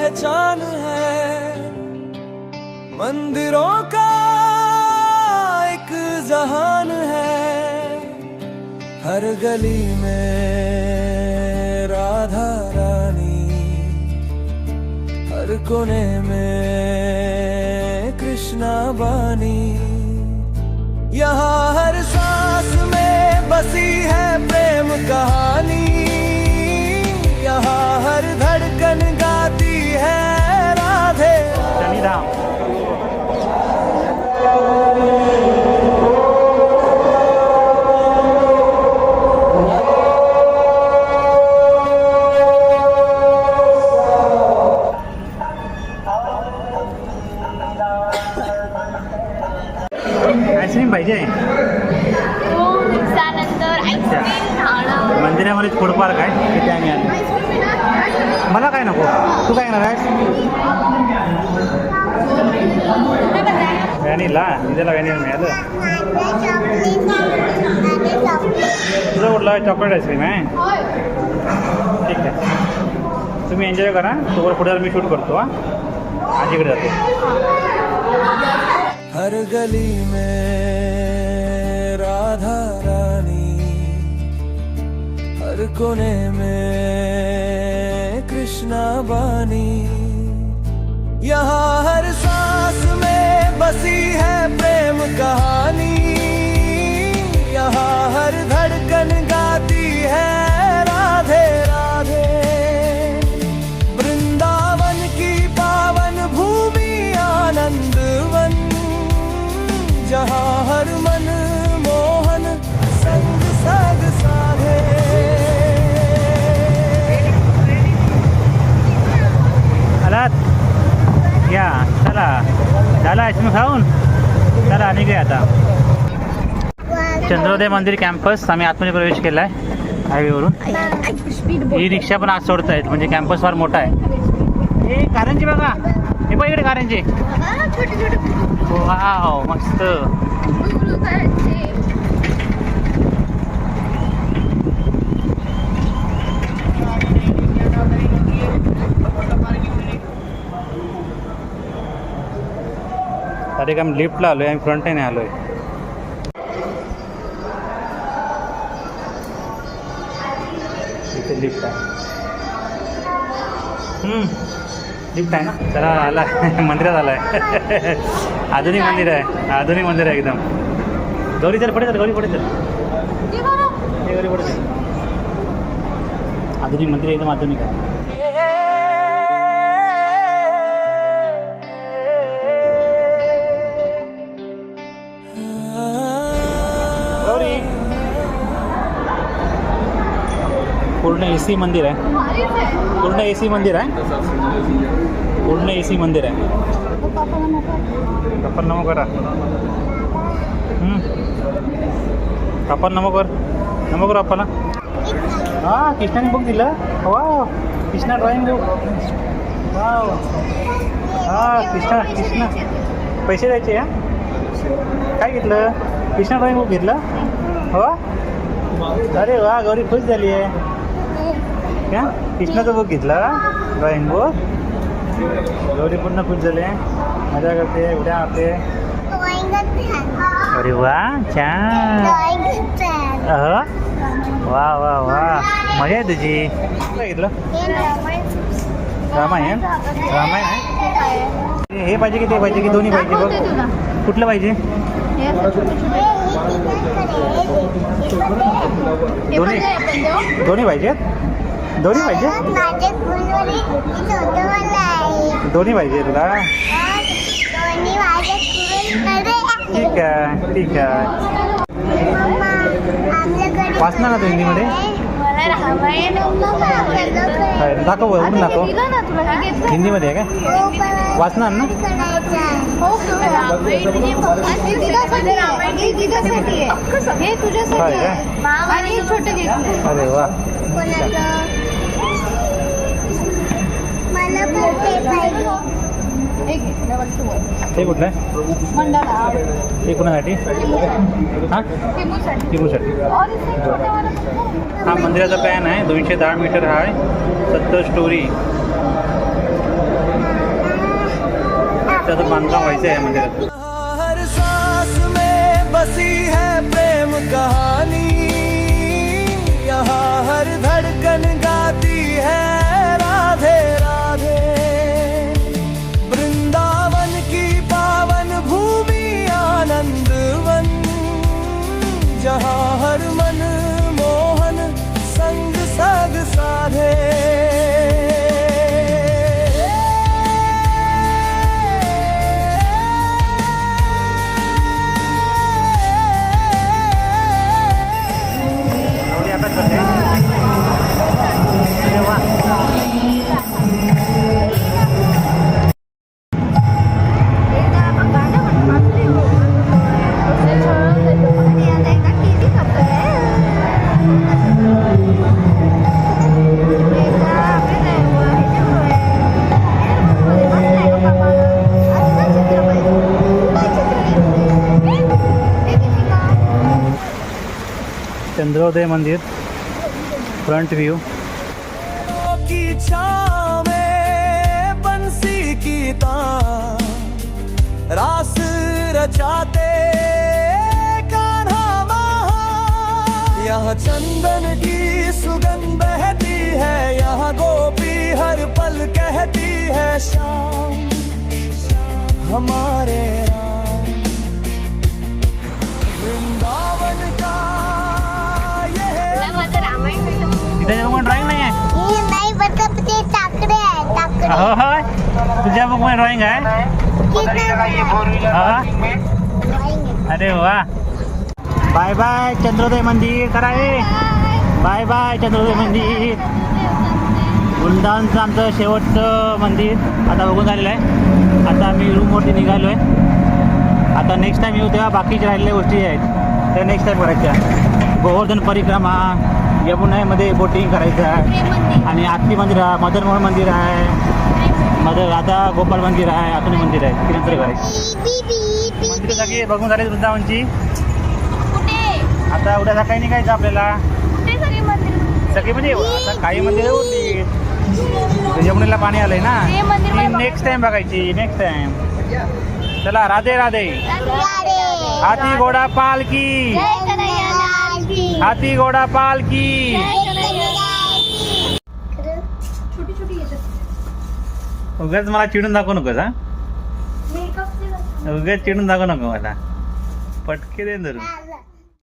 पहचान है, मंदिरों का एक जहान है, हर गली में राधा रानी, हर कोने में कृष्णा बानी, यहाँ हर सांस में बसी है प्रेम कहानी, यहाँ हर धड़कन गाती है राधे शनिधाम। आईस्क्रीम पाहिजे? त्यानंतर आईस्क्रीम खाणं, मंदिरामध्ये फूड पार्क आहे तिथे आम्ही आलो. मला काय नको, तू काय घेणार आहेस? व्हॅनिला, तिथेला व्हॅनिला मिळालं. तुझं कुठला चॉकलेट आईस्क्रीम आहे? ठीक आहे, तुम्ही एन्जॉय करा. तोवर पुढे मी शूट करतो. आजीकडे जातो. हर गली में राधा रानी, हर कोने में कृष्णा बानी, यहाँ हर सांस में बसी है प्रेम कहानी, यहाँ हर धड़कन गाती है राधे राधे। वृंदावन की पावन भूमि आनंदवन, जहाँ हर मन मोहन संग साग साधे। आलात या, चला झाला आईस्क्रीम खाऊन, चला निघे आता. चंद्रोदय मंदिर कॅम्पस आम्ही आतमध्ये प्रवेश केला आहे हायवेवरून. ही रिक्षा पण आज सोडत आहेत, म्हणजे कॅम्पस फार मोठा आहे. हे कारंजी बघा, हे बघ इकडे कारंजी. वाव मस्त. अरे का आम्ही लिफ्टला आलोय, आम्ही फ्रंट नाही आलोय. इथे लिफ्ट आहे. लिफ्ट आहे ना. चला आला मंदिरात आलाय. आधुनिक मंदिर आहे, आधुनिक मंदिर आहे एकदम. गौरी चल पुढे चल, गौरी पुढे चल, गौरी पुढे चल. आधुनिक मंदिर एकदम आधुनिक आहे. गौरी पूर्ण AC मंदिर आहे, पूर्ण AC मंदिर आहे, पूर्ण AC मंदिर आहे. कपल नमो करा. कपल नमो कर, नमो करू आपल्याला. हां कृष्णाने बुक दिलं. वा कृष्णा ड्रॉइंग बुक. वाव हां कृष्णा कृष्णा पैसे द्यायचे. काय घेतलं? कृष्णा ड्रॉइंग बुक घेतलं. हो अरे वा, गौरी खुश झाली आहे. क्या कृष्णाचं बुक घेतलं, ड्रॉइंग बुक. गौरी पूर्ण खुश झाले, मजा करते, उद्या आपले. अरे वा छान. वा वा वा मजा आहे तुझी. काय घेतलं? रामायण. रामायण आहे. हे पाहिजे की ते पाहिजे की दोन्ही पाहिजे? बघ कुठलं पाहिजे? दोन्ही दोन्ही पाहिजेत. दोन्ही पाहिजे. दोन्ही पाहिजे तुला. ठीक आहे ठीक आहे. वाचणार ना तू हिंदीमध्ये? दाखव उघडून दाखव. हिंदीमध्ये आहे का? वाचणार ना? अरे वा. हे कुठलं आहे? हे कुणासाठी? हां टिपूसाठी. हा मंदिराचा पॅन आहे. 210 मीटर आहे. 70 स्टोरी. अजून बांधकाम व्हायचं आहे मंदिरात. हर सांस में बसी है प्रेम कहानी, यहाँ हर धड़कन गाती है राधे राधे. वृंदावन की पावन भूमि आनंदवन, जहाँ हर मन मोहन संग सग साधे. चंद्रोदय मंदिर फ्रंट व्यू. की छाँव में बंसी की तान, रास रचाते कान्हा माहा. यहाँ चंदन की सुगंध बहती है, यहाँ गोपी हर पल कहती है शाम हमारे राम. वृंदावन का माझं रामायण भेटलं. तिथे मग ड्रॉइंग नाही आहे. नाही बघत ते टाकडे आहे टाकडे. होय तुझ्या बुक मध्ये ड्रॉइंग आहे. हा अरे वा. बाय बाय चंद्रोदय मंदिर करा रे. बाय बाय चंद्रोदय मंदिर. वृंदावनचं आमचं शेवटचं मंदिर आता बघून झालेलं आहे. आता आम्ही रूमवरती निघालो आहे. आता नेक्स्ट टाईम येऊ तेव्हा बाकीच्या राहिलेल्या गोष्टी आहेत त्या नेक्स्ट टाईम करायच्या. गोवर्धन परिक्रमा, यमुनेमध्ये बोटिंग करायचं आहे आणि आरती मंदिर आहे, मदन मोहन मंदिर आहे, मदर राधा गोपाल मंदिर आहे, आतुनी मंदिर आहे. ती नंतर करायचं. मंदिरं सगळी बघून झाली वृंदावनची. कुठे आता उद्या सकाळी निघायचं आपल्याला. कुठे सगळे मंदिर? सगळी म्हणजे आता काही मंदिरं होती. यमुनेला पाणी आलंय ना, ते मंदिर ती बघा. नेक्स्ट टाइम बघायची. Next time. चला राधे राधे. हाथी घोडा पाल की, जय कन्हैया लाल की. हाथी घोडा पाल की. जय कन्हैया लाल की. छोटी छोटी येतात. उगाच मला चिडून दाखवू नकोस हा. मेकअपचे उगाच चिडून दाखवू नको मला. पटके दे धरून.